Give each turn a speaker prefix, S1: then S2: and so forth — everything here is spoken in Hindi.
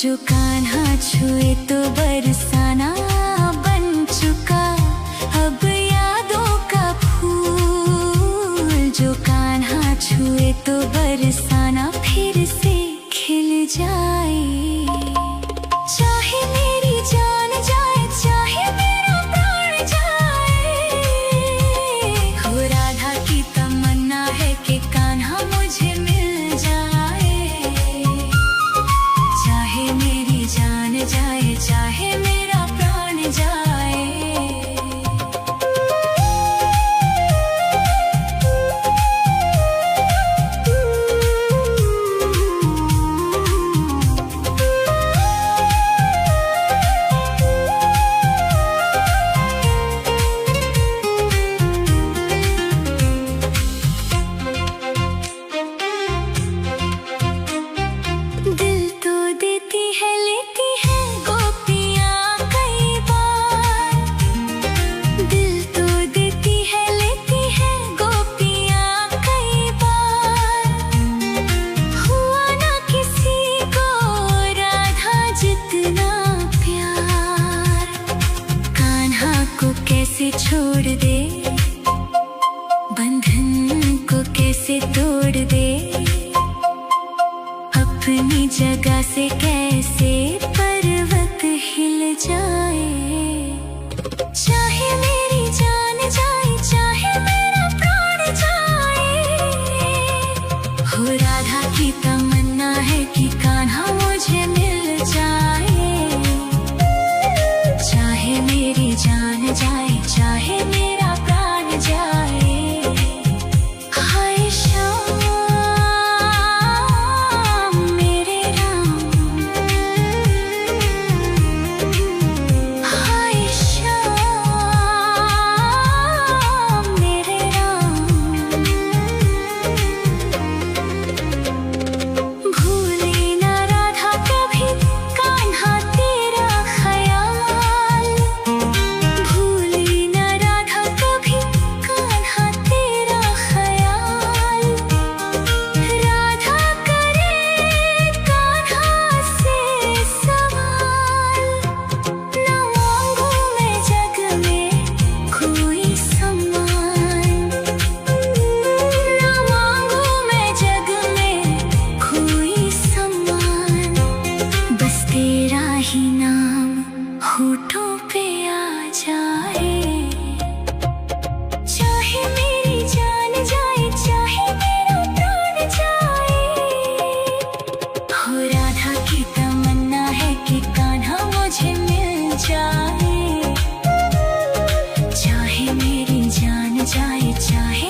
S1: जो कान्हा छुए तो बरसाना बन चुका अब यादों का फूल। जो कान्हा छुए तो बरसाना फिर से खिल जाए। चाहे मेरी जान जाए चाहे मेरा प्राण जाए, हो राधा की तमन्ना है कि कान्हा मुझे मिल जाए। चाहे मेरी जान जाए चाहे मेरा प्राण जाए। कैसे छोड़ दे बंधन को, कैसे तोड़ दे अपनी जगह से, कैसे पर्वत हिल जाए। चाहे मेरी जान जाए चाहे मेरा प्राण जाए, हो राधा की तमन्ना है कि कान्हा मुझे मिल जाए। चाहे मेरी जान जाए चाहे मेरा प्राण जाए। हाय श्याम मेरे राम, हाय श्याम मेरे राम। भूले ना राधा कभी कान्हा तेरा ख्याल, भूले ना राधा कभी कान्हा तेरा ख्याल। राधा करे कान्हा से सवाल, ना मांगू मैं जग में कोई सम्मान, ना मांगू मैं जग में कोई सम्मान। बस तेरा ही नाम होठों पे आ जाए। चाहे मेरी जान जाए चाहे मेरा प्राण जाए, हो राधा की तमन्ना है कि कान्हा मुझे मिल जाए। चाहे मेरी जान जाए चाहे